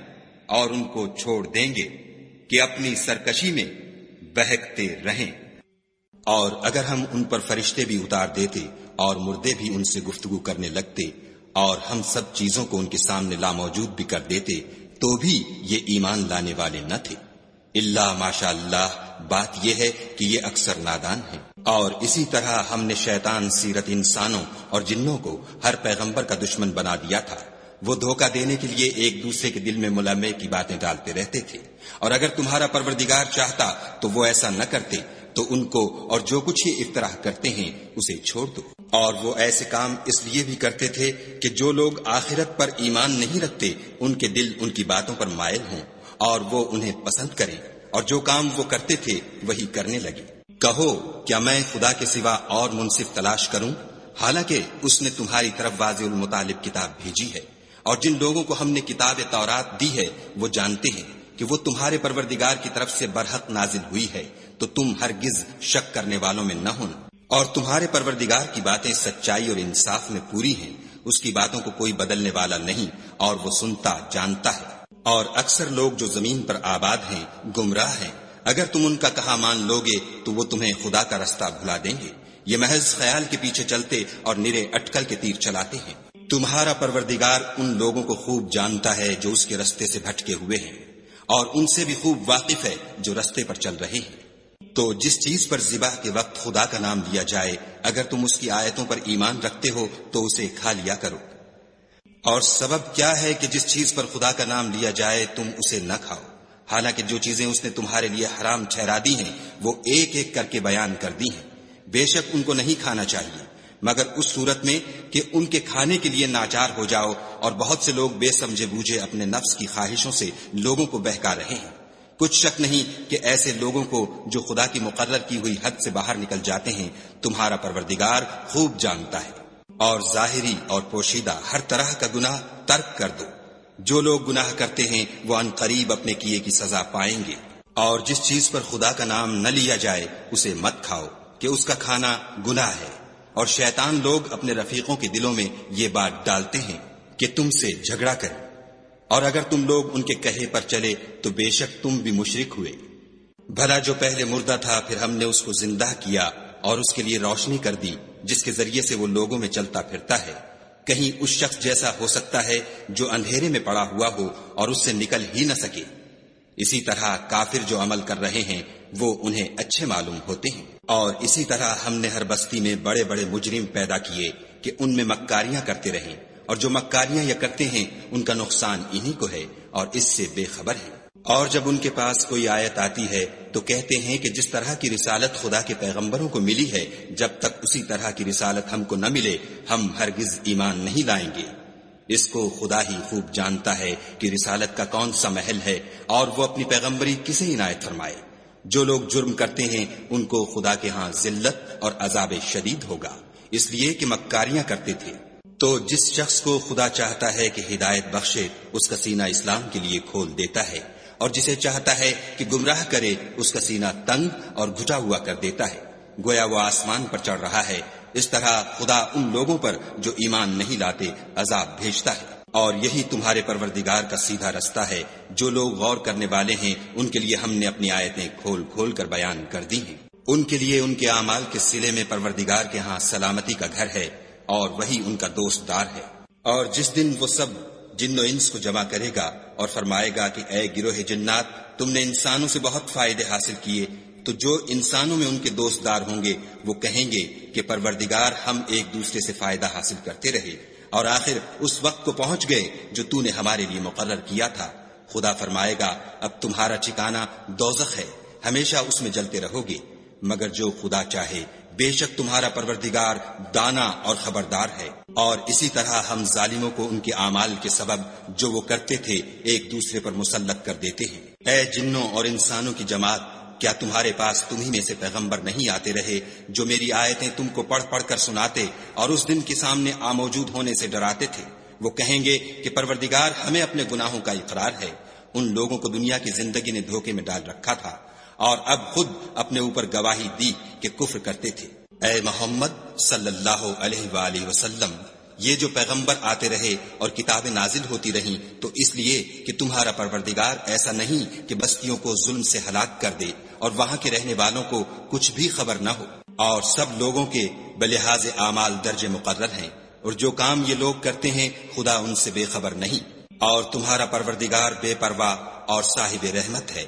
اور ان کو چھوڑ دیں گے کہ اپنی سرکشی میں بہکتے رہیں۔ اور اگر ہم ان پر فرشتے بھی اتار دیتے اور مردے بھی ان سے گفتگو کرنے لگتے اور ہم سب چیزوں کو ان کے سامنے لاموجود بھی کر دیتے تو بھی یہ ایمان لانے والے نہ تھے، الا ماشاء اللہ۔ بات یہ ہے کہ یہ اکثر نادان ہیں۔ اور اسی طرح ہم نے شیطان سیرت انسانوں اور جنوں کو ہر پیغمبر کا دشمن بنا دیا تھا، وہ دھوکہ دینے کے لیے ایک دوسرے کے دل میں ملمے کی باتیں ڈالتے رہتے تھے، اور اگر تمہارا پروردگار چاہتا تو وہ ایسا نہ کرتے، تو ان کو اور جو کچھ یہ افطراح کرتے ہیں اسے چھوڑ دو۔ اور وہ ایسے کام اس لیے بھی کرتے تھے کہ جو لوگ آخرت پر ایمان نہیں رکھتے ان کے دل ان کی باتوں پر مائل ہوں اور وہ انہیں پسند کریں، اور جو کام وہ کرتے تھے وہی کرنے لگے۔ کہو کیا میں خدا کے سوا اور منصف تلاش کروں، حالانکہ اس نے تمہاری طرف واضح المطالب کتاب بھیجی ہے، اور جن لوگوں کو ہم نے کتاب تورات دی ہے وہ جانتے ہیں کہ وہ تمہارے پروردگار کی طرف سے برحق نازل ہوئی ہے، تو تم ہرگز شک کرنے والوں میں نہ ہونا۔ اور تمہارے پروردگار کی باتیں سچائی اور انصاف میں پوری ہیں، اس کی باتوں کو کوئی بدلنے والا نہیں، اور وہ سنتا جانتا ہے۔ اور اکثر لوگ جو زمین پر آباد ہیں گمراہ ہیں، اگر تم ان کا کہا مان لوگے تو وہ تمہیں خدا کا رستہ بھلا دیں گے، یہ محض خیال کے پیچھے چلتے اور نرے اٹکل کے تیر چلاتے ہیں۔ تمہارا پروردگار ان لوگوں کو خوب جانتا ہے جو اس کے رستے سے بھٹکے ہوئے ہیں، اور ان سے بھی خوب واقف ہے جو رستے پر چل رہے ہیں۔ تو جس چیز پر ذبح کے وقت خدا کا نام لیا جائے اگر تم اس کی آیتوں پر ایمان رکھتے ہو تو اسے کھا لیا کرو۔ اور سبب کیا ہے کہ جس چیز پر خدا کا نام لیا جائے تم اسے نہ کھاؤ، حالانکہ جو چیزیں اس نے تمہارے لیے حرام ٹھہرا دی ہیں وہ ایک ایک کر کے بیان کر دی ہیں۔ بے شک ان کو نہیں کھانا چاہیے مگر اس صورت میں کہ ان کے کھانے کے لیے ناچار ہو جاؤ، اور بہت سے لوگ بے سمجھے بوجھے اپنے نفس کی خواہشوں سے لوگوں کو بہکا رہے ہیں۔ کچھ شک نہیں کہ ایسے لوگوں کو جو خدا کی مقرر کی ہوئی حد سے باہر نکل جاتے ہیں تمہارا پروردگار خوب جانتا ہے۔ اور ظاہری اور پوشیدہ ہر طرح کا گناہ ترک کر دو۔ جو لوگ گناہ کرتے ہیں وہ ان قریب اپنے کیے کی سزا پائیں گے۔ اور جس چیز پر خدا کا نام نہ لیا جائے اسے مت کھاؤ کہ اس کا کھانا گناہ ہے۔ اور شیطان لوگ اپنے رفیقوں کے دلوں میں یہ بات ڈالتے ہیں کہ تم سے جھگڑا کریں، اور اگر تم لوگ ان کے کہے پر چلے تو بے شک تم بھی مشرک ہوئے۔ بھلا جو پہلے مردہ تھا پھر ہم نے اس کو زندہ کیا اور اس کے لیے روشنی کر دی جس کے ذریعے سے وہ لوگوں میں چلتا پھرتا ہے، کہیں اس شخص جیسا ہو سکتا ہے جو اندھیرے میں پڑا ہوا ہو اور اس سے نکل ہی نہ سکے۔ اسی طرح کافر جو عمل کر رہے ہیں وہ انہیں اچھے معلوم ہوتے ہیں۔ اور اسی طرح ہم نے ہر بستی میں بڑے بڑے مجرم پیدا کیے کہ ان میں مکاریاں کرتے رہیں، اور جو مکاریاں یہ کرتے ہیں ان کا نقصان انہی کو ہے اور اس سے بے خبر ہے۔ اور جب ان کے پاس کوئی آیت آتی ہے تو کہتے ہیں کہ جس طرح کی رسالت خدا کے پیغمبروں کو ملی ہے جب تک اسی طرح کی رسالت ہم کو نہ ملے ہم ہرگز ایمان نہیں لائیں گے۔ اس کو خدا ہی خوب جانتا ہے کہ رسالت کا کون سا محل ہے اور وہ اپنی پیغمبری کسے عنایت فرمائے۔ جو لوگ جرم کرتے ہیں ان کو خدا کے ہاں ذلت اور عذاب شدید ہوگا، اس لیے کہ مکاریاں کرتے تھے۔ تو جس شخص کو خدا چاہتا ہے کہ ہدایت بخشے اس کا سینہ اسلام کے لیے کھول دیتا ہے، اور جسے چاہتا ہے کہ گمراہ کرے اس کا سینہ تنگ اور گھٹا ہوا کر دیتا ہے، گویا وہ آسمان پر چڑھ رہا ہے۔ اس طرح خدا ان لوگوں پر جو ایمان نہیں لاتے عذاب بھیجتا ہے۔ اور یہی تمہارے پروردگار کا سیدھا رستہ ہے۔ جو لوگ غور کرنے والے ہیں ان کے لیے ہم نے اپنی آیتیں کھول کھول کر بیان کر دی ہیں۔ ان کے لیے ان کے اعمال کے صلے میں پروردگار کے ہاں سلامتی کا گھر ہے اور وہی ان کا دوست دار ہے۔ اور جس دن وہ سب جن و انس کو جمع کرے گا اور فرمائے گا کہ اے گروہ جنات، تم نے انسانوں سے بہت فائدے حاصل کیے، تو جو انسانوں میں ان کے دوست دار ہوں گے وہ کہیں گے کہ پروردگار ہم ایک دوسرے سے فائدہ حاصل کرتے رہے اور آخر اس وقت کو پہنچ گئے جو تو نے ہمارے لیے مقرر کیا تھا۔ خدا فرمائے گا اب تمہارا ٹھکانہ دوزخ ہے، ہمیشہ اس میں جلتے رہو گے، مگر جو خدا چاہے بے شک تمہارا پروردگار دانا اور خبردار ہے۔ اور اسی طرح ہم ظالموں کو ان کے اعمال کے سبب جو وہ کرتے تھے ایک دوسرے پر مسلط کر دیتے ہیں۔ اے جنوں اور انسانوں کی جماعت، کیا تمہارے پاس تمہیں میں سے پیغمبر نہیں آتے رہے جو میری آیتیں تم کو پڑھ پڑھ کر سناتے اور اس دن کے سامنے موجود ہونے سے ڈراتے تھے؟ وہ کہیں گے کہ پروردگار ہمیں اپنے گناہوں کا اقرار ہے۔ ان لوگوں کو دنیا کی زندگی نے دھوکے میں ڈال رکھا تھا اور اب خود اپنے اوپر گواہی دی کہ کفر کرتے تھے۔ اے محمد صلی اللہ علیہ وآلہ وسلم، یہ جو پیغمبر آتے رہے اور کتابیں نازل ہوتی رہیں تو اس لیے کہ تمہارا پروردگار ایسا نہیں کہ بستیوں کو ظلم سے ہلاک کر دے اور وہاں کے رہنے والوں کو کچھ بھی خبر نہ ہو، اور سب لوگوں کے بلحاظ اعمال درجے مقرر ہیں، اور جو کام یہ لوگ کرتے ہیں خدا ان سے بے خبر نہیں۔ اور تمہارا پروردگار بے پرواہ اور صاحب رحمت ہے،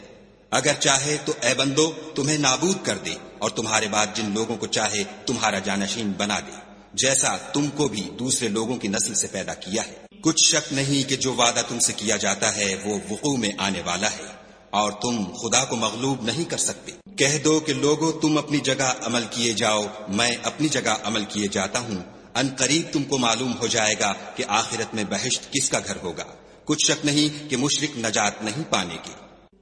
اگر چاہے تو اے بندو تمہیں نابود کر دے اور تمہارے بعد جن لوگوں کو چاہے تمہارا جانشین بنا دے، جیسا تم کو بھی دوسرے لوگوں کی نسل سے پیدا کیا ہے۔ کچھ شک نہیں کہ جو وعدہ تم سے کیا جاتا ہے وہ وقوع میں آنے والا ہے، اور تم خدا کو مغلوب نہیں کر سکتے۔ کہہ دو کہ لوگوں تم اپنی جگہ عمل کیے جاؤ، میں اپنی جگہ عمل کیے جاتا ہوں، ان قریب تم کو معلوم ہو جائے گا کہ آخرت میں بہشت کس کا گھر ہوگا۔ کچھ شک نہیں کہ مشرک نجات نہیں پانے کے۔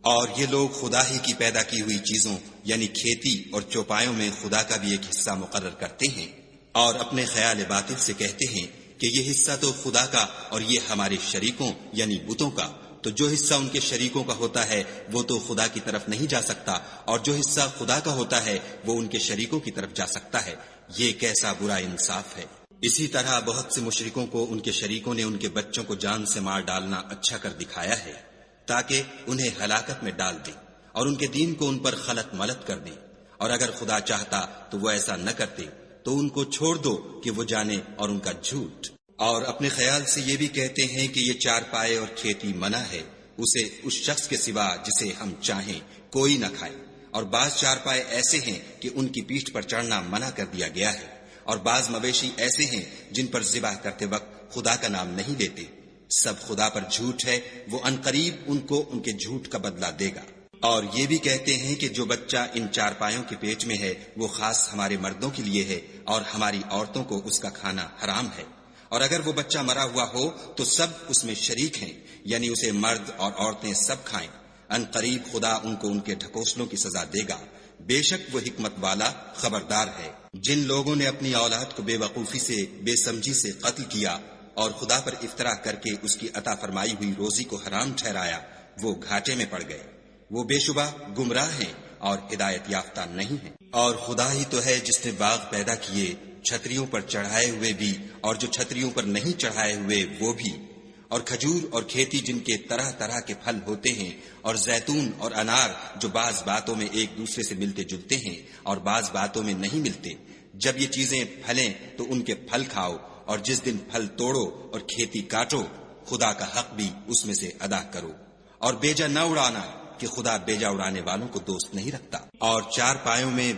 اور یہ لوگ خدا ہی کی پیدا کی ہوئی چیزوں یعنی کھیتی اور چوپایوں میں خدا کا بھی ایک حصہ مقرر کرتے ہیں، اور اپنے خیال باطل سے کہتے ہیں کہ یہ حصہ تو خدا کا اور یہ ہمارے شریکوں یعنی بتوں کا، تو جو حصہ ان کے شریکوں کا ہوتا ہے وہ تو خدا کی طرف نہیں جا سکتا، اور جو حصہ خدا کا ہوتا ہے وہ ان کے شریکوں کی طرف جا سکتا ہے۔ یہ کیسا برا انصاف ہے۔ اسی طرح بہت سے مشرکوں کو ان کے شریکوں نے ان کے بچوں کو جان سے مار ڈالنا اچھا کر دکھایا ہے تاکہ انہیں ہلاکت میں ڈال دیں اور ان کے دین کو ان پر خلط ملط کر دیں، اور اگر خدا چاہتا تو وہ ایسا نہ کرتے، تو ان کو چھوڑ دو کہ وہ جانے اور ان کا جھوٹ۔ اور اپنے خیال سے یہ بھی کہتے ہیں کہ یہ چار پائے اور کھیتی منع ہے، اسے اس شخص کے سوا جسے ہم چاہیں کوئی نہ کھائے، اور بعض چار پائے ایسے ہیں کہ ان کی پیٹھ پر چڑھنا منع کر دیا گیا ہے، اور بعض مویشی ایسے ہیں جن پر ذبح کرتے وقت خدا کا نام نہیں لیتے، سب خدا پر جھوٹ ہے، وہ عنقریب ان کو ان کے جھوٹ کا بدلہ دے گا۔ اور یہ بھی کہتے ہیں کہ جو بچہ ان چارپایوں کے پیٹ میں ہے وہ خاص ہمارے مردوں کے لیے ہے اور ہماری عورتوں کو اس کا کھانا حرام ہے، اور اگر وہ بچہ مرا ہوا ہو تو سب اس میں شریک ہیں، یعنی اسے مرد اور عورتیں سب کھائیں۔ عنقریب خدا ان کو ان کے ڈھکوسلوں کی سزا دے گا، بے شک وہ حکمت والا خبردار ہے۔ جن لوگوں نے اپنی اولاد کو بے وقوفی سے، بے سمجھی سے قتل کیا اور خدا پر افطرا کر کے اس کی عطا فرمائی ہوئی روزی کو حرام ٹھہرایا، وہ گھاٹے میں پڑ گئے، وہ بے شبہ گمراہ ہیں اور ہدایت یافتہ نہیں ہیں۔ اور خدا ہی تو ہے جس نے باغ پیدا کیے، چھتریوں پر چڑھائے ہوئے بھی اور جو چھتریوں پر نہیں چڑھائے ہوئے وہ بھی، اور کھجور اور کھیتی جن کے طرح طرح کے پھل ہوتے ہیں، اور زیتون اور انار جو بعض باتوں میں ایک دوسرے سے ملتے جلتے ہیں اور بعض باتوں میں نہیں ملتے۔ جب یہ چیزیں پھلیں تو ان کے پھل کھاؤ، اور جس دن پھل توڑو اور کھیتی کاٹو خدا کا حق بھی اس میں سے ادا کرو، اور بیجا نہ اڑانا کہ خدا بیجا اڑانے والوں کو دوست نہیں رکھتا۔ اور چار پایوں میں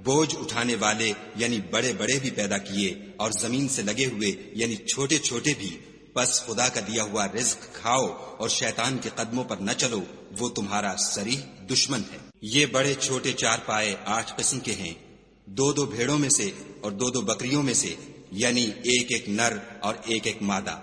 بوجھ اٹھانے والے یعنی بڑے بڑے بھی پیدا کیے، اور زمین سے لگے ہوئے یعنی چھوٹے چھوٹے بھی، پس خدا کا دیا ہوا رزق کھاؤ اور شیطان کے قدموں پر نہ چلو، وہ تمہارا صریح دشمن ہے۔ یہ بڑے چھوٹے چار پائے 8 قسم کے ہیں، 2 بھیڑوں میں سے اور 2 بکریوں میں سے، یعنی ایک نر اور ایک مادہ۔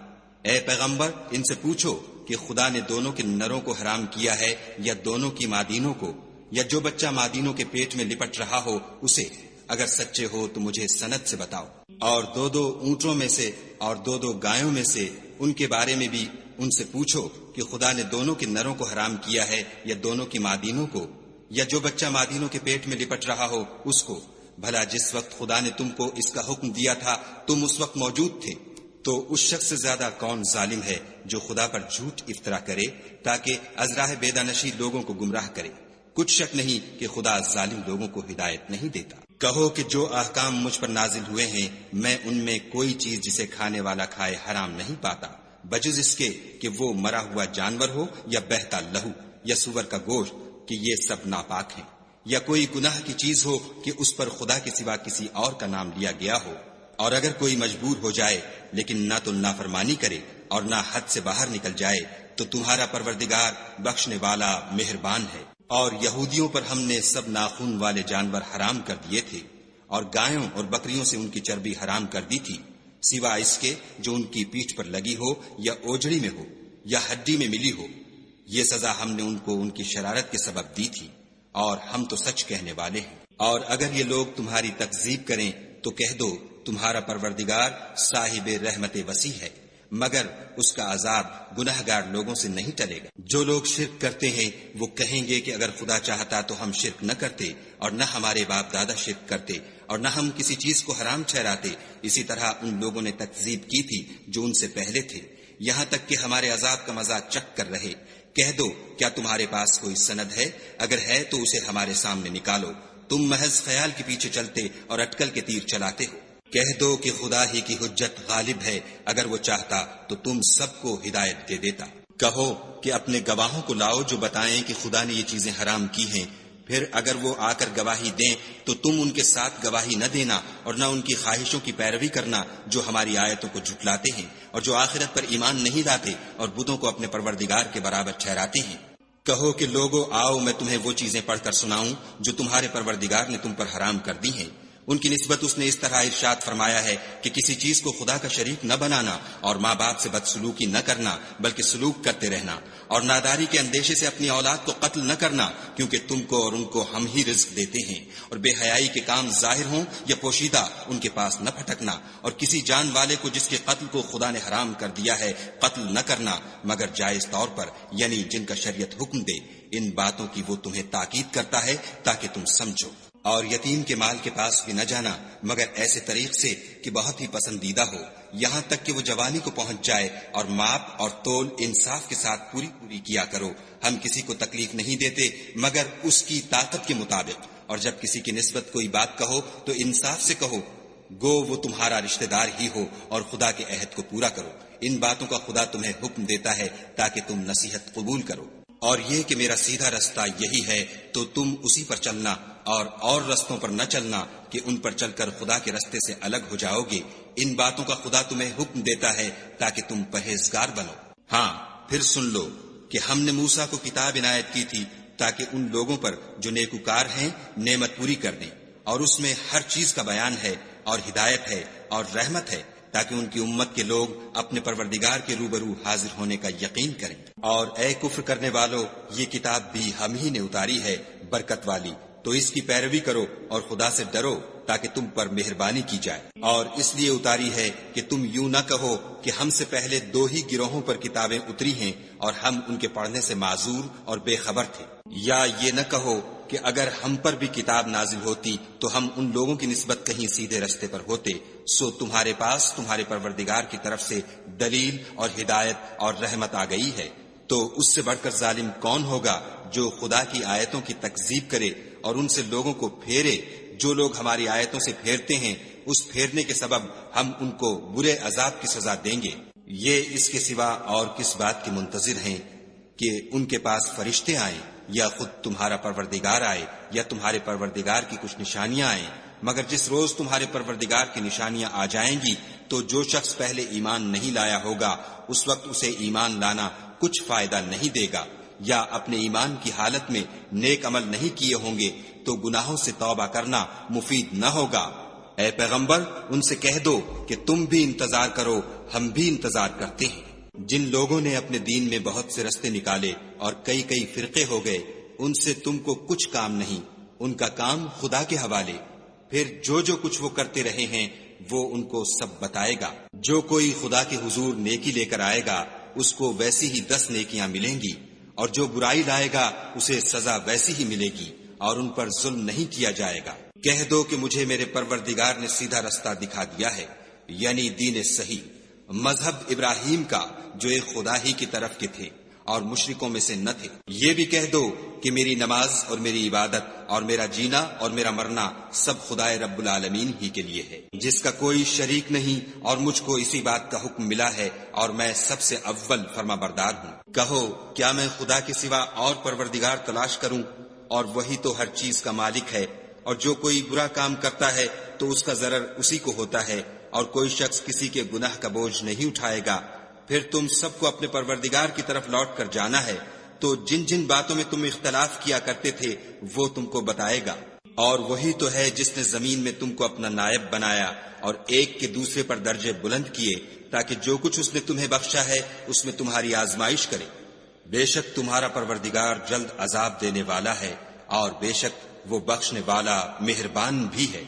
اے پیغمبر ان سے پوچھو کہ خدا نے دونوں کے نروں کو حرام کیا ہے یا دونوں کی مادینوں کو، یا جو بچہ مادینوں کے پیٹ میں لپٹ رہا ہو اسے؟ اگر سچے ہو تو مجھے سند سے بتاؤ۔ اور 2 اونٹوں میں سے اور 2 گایوں میں سے ان کے بارے میں بھی ان سے پوچھو کہ خدا نے دونوں کے نروں کو حرام کیا ہے یا دونوں کی مادینوں کو، یا جو بچہ مادینوں کے پیٹ میں لپٹ رہا ہو اس کو؟ بھلا جس وقت خدا نے تم کو اس کا حکم دیا تھا تم اس وقت موجود تھے؟ تو اس شخص سے زیادہ کون ظالم ہے جو خدا پر جھوٹ افطرا کرے تاکہ از راہ بیدانشی لوگوں کو گمراہ کرے؟ کچھ شک نہیں کہ خدا ظالم لوگوں کو ہدایت نہیں دیتا۔ کہو کہ جو احکام مجھ پر نازل ہوئے ہیں میں ان میں کوئی چیز جسے کھانے والا کھائے حرام نہیں پاتا، بجز اس کے کہ وہ مرا ہوا جانور ہو یا بہتا لہو یا سور کا گوشت، کہ یہ سب ناپاک ہیں، یا کوئی گناہ کی چیز ہو کہ اس پر خدا کے سوا کسی اور کا نام لیا گیا ہو۔ اور اگر کوئی مجبور ہو جائے لیکن نہ تو نافرمانی کرے اور نہ حد سے باہر نکل جائے تو تمہارا پروردگار بخشنے والا مہربان ہے۔ اور یہودیوں پر ہم نے سب ناخون والے جانور حرام کر دیے تھے، اور گایوں اور بکریوں سے ان کی چربی حرام کر دی تھی، سوائے اس کے جو ان کی پیٹھ پر لگی ہو یا اوجڑی میں ہو یا ہڈی میں ملی ہو۔ یہ سزا ہم نے ان کو ان کی شرارت کے سبب دی تھی، اور ہم تو سچ کہنے والے ہیں۔ اور اگر یہ لوگ تمہاری تکذیب کریں تو کہہ دو تمہارا پروردگار صاحب رحمت وسیع ہے، مگر اس کا عذاب گناہگار لوگوں سے نہیں ٹلے گا۔ جو لوگ شرک کرتے ہیں وہ کہیں گے کہ اگر خدا چاہتا تو ہم شرک نہ کرتے اور نہ ہمارے باپ دادا شرک کرتے اور نہ ہم کسی چیز کو حرام ٹھہراتے۔ اسی طرح ان لوگوں نے تکذیب کی تھی جو ان سے پہلے تھے، یہاں تک کہ ہمارے عذاب کا مزہ چکھ کر رہے۔ کہہ دو کیا تمہارے پاس کوئی سند ہے؟ اگر ہے تو اسے ہمارے سامنے نکالو، تم محض خیال کے پیچھے چلتے اور اٹکل کے تیر چلاتے ہو۔ کہہ دو کہ خدا ہی کی حجت غالب ہے، اگر وہ چاہتا تو تم سب کو ہدایت دے دیتا۔ کہو کہ اپنے گواہوں کو لاؤ جو بتائیں کہ خدا نے یہ چیزیں حرام کی ہیں، پھر اگر وہ آ کر گواہی دیں تو تم ان کے ساتھ گواہی نہ دینا اور نہ ان کی خواہشوں کی پیروی کرنا جو ہماری آیتوں کو جھٹلاتے ہیں اور جو آخرت پر ایمان نہیں لاتے اور بتوں کو اپنے پروردگار کے برابر ٹھہراتے ہیں۔ کہو کہ لوگو آؤ میں تمہیں وہ چیزیں پڑھ کر سناؤں جو تمہارے پروردگار نے تم پر حرام کر دی ہیں۔ ان کی نسبت اس نے اس طرح ارشاد فرمایا ہے کہ کسی چیز کو خدا کا شریک نہ بنانا اور ماں باپ سے بدسلوکی نہ کرنا بلکہ سلوک کرتے رہنا، اور ناداری کے اندیشے سے اپنی اولاد کو قتل نہ کرنا، کیونکہ تم کو اور ان کو ہم ہی رزق دیتے ہیں، اور بے حیائی کے کام ظاہر ہوں یا پوشیدہ ان کے پاس نہ پھٹکنا، اور کسی جان والے کو جس کے قتل کو خدا نے حرام کر دیا ہے قتل نہ کرنا مگر جائز طور پر، یعنی جن کا شریعت حکم دے۔ ان باتوں کی وہ تمہیں تاکید کرتا ہے تاکہ تم سمجھو۔ اور یتیم کے مال کے پاس بھی نہ جانا مگر ایسے طریق سے کہ بہت ہی پسندیدہ ہو، یہاں تک کہ وہ جوانی کو پہنچ جائے، اور ماپ اور تول انصاف کے ساتھ پوری کیا کرو۔ ہم کسی کو تکلیف نہیں دیتے مگر اس کی طاقت کے مطابق، اور جب کسی کی نسبت کوئی بات کہو تو انصاف سے کہو، گو وہ تمہارا رشتہ دار ہی ہو، اور خدا کے عہد کو پورا کرو۔ ان باتوں کا خدا تمہیں حکم دیتا ہے تاکہ تم نصیحت قبول کرو۔ اور یہ کہ میرا سیدھا رستہ یہی ہے تو تم اسی پر چلنا، اور رستوں پر نہ چلنا کہ ان پر چل کر خدا کے رستے سے الگ ہو جاؤ گے۔ ان باتوں کا خدا تمہیں حکم دیتا ہے تاکہ تم پرہیزگار بنو۔ ہاں پھر سن لو کہ ہم نے موسیٰ کو کتاب عنایت کی تھی تاکہ ان لوگوں پر جو نیکوکار ہیں نعمت پوری کر دیں، اور اس میں ہر چیز کا بیان ہے اور ہدایت ہے اور رحمت ہے، تاکہ ان کی امت کے لوگ اپنے پروردگار کے روبرو حاضر ہونے کا یقین کریں۔ اور اے کفر کرنے والو، یہ کتاب بھی ہم ہی نے اتاری ہے برکت والی، تو اس کی پیروی کرو اور خدا سے ڈرو تاکہ تم پر مہربانی کی جائے۔ اور اس لیے اتاری ہے کہ تم یوں نہ کہو کہ ہم سے پہلے 2 ہی گروہوں پر کتابیں اتری ہیں اور ہم ان کے پڑھنے سے معذور اور بے خبر تھے، یا یہ نہ کہو کہ اگر ہم پر بھی کتاب نازل ہوتی تو ہم ان لوگوں کی نسبت کہیں سیدھے رستے پر ہوتے، سو تمہارے پاس تمہارے پروردگار کی طرف سے دلیل اور ہدایت اور رحمت آ گئی ہے۔ تو اس سے بڑھ کر ظالم کون ہوگا جو خدا کی آیتوں کی تکذیب کرے اور ان سے لوگوں کو پھیرے؟ جو لوگ ہماری آیتوں سے پھیرتے ہیں اس پھیرنے کے سبب ہم ان کو برے عذاب کی سزا دیں گے۔ یہ اس کے سوا اور کس بات کے منتظر ہیں کہ ان کے پاس فرشتے آئیں یا خود تمہارا پروردگار آئے یا تمہارے پروردگار کی کچھ نشانیاں آئیں؟ مگر جس روز تمہارے پروردگار کی نشانیاں آ جائیں گی تو جو شخص پہلے ایمان نہیں لایا ہوگا اس وقت اسے ایمان لانا کچھ فائدہ نہیں دے گا، یا اپنے ایمان کی حالت میں نیک عمل نہیں کیے ہوں گے تو گناہوں سے توبہ کرنا مفید نہ ہوگا۔ اے پیغمبر ان سے کہہ دو کہ تم بھی انتظار کرو، ہم بھی انتظار کرتے ہیں۔ جن لوگوں نے اپنے دین میں بہت سے رستے نکالے اور کئی فرقے ہو گئے، ان سے تم کو کچھ کام نہیں، ان کا کام خدا کے حوالے۔ پھر جو کچھ وہ کرتے رہے ہیں وہ ان کو سب بتائے گا۔ جو کوئی خدا کے حضور نیکی لے کر آئے گا اس کو ویسی ہی 10 نیکیاں ملیں گی، اور جو برائی لائے گا اسے سزا ویسی ہی ملے گی، اور ان پر ظلم نہیں کیا جائے گا۔ کہہ دو کہ مجھے میرے پروردگار نے سیدھا رستہ دکھا دیا ہے، یعنی دین صحیح، مذہب ابراہیم کا جو ایک خدا ہی کی طرف کے تھے اور مشرکوں میں سے نہ تھے۔ یہ بھی کہہ دو کہ میری نماز اور میری عبادت اور میرا جینا اور میرا مرنا سب خدائے رب العالمین ہی کے لیے ہے، جس کا کوئی شریک نہیں، اور مجھ کو اسی بات کا حکم ملا ہے اور میں سب سے اول فرما بردار ہوں۔ کہو کیا میں خدا کے سوا اور پروردگار تلاش کروں؟ اور وہی تو ہر چیز کا مالک ہے، اور جو کوئی برا کام کرتا ہے تو اس کا ضرر اسی کو ہوتا ہے، اور کوئی شخص کسی کے گناہ کا بوجھ نہیں اٹھائے گا۔ پھر تم سب کو اپنے پروردگار کی طرف لوٹ کر جانا ہے، تو جن باتوں میں تم اختلاف کیا کرتے تھے وہ تم کو بتائے گا۔ اور وہی تو ہے جس نے زمین میں تم کو اپنا نائب بنایا اور ایک کے دوسرے پر درجے بلند کیے، تاکہ جو کچھ اس نے تمہیں بخشا ہے اس میں تمہاری آزمائش کرے۔ بے شک تمہارا پروردگار جلد عذاب دینے والا ہے، اور بے شک وہ بخشنے والا مہربان بھی ہے۔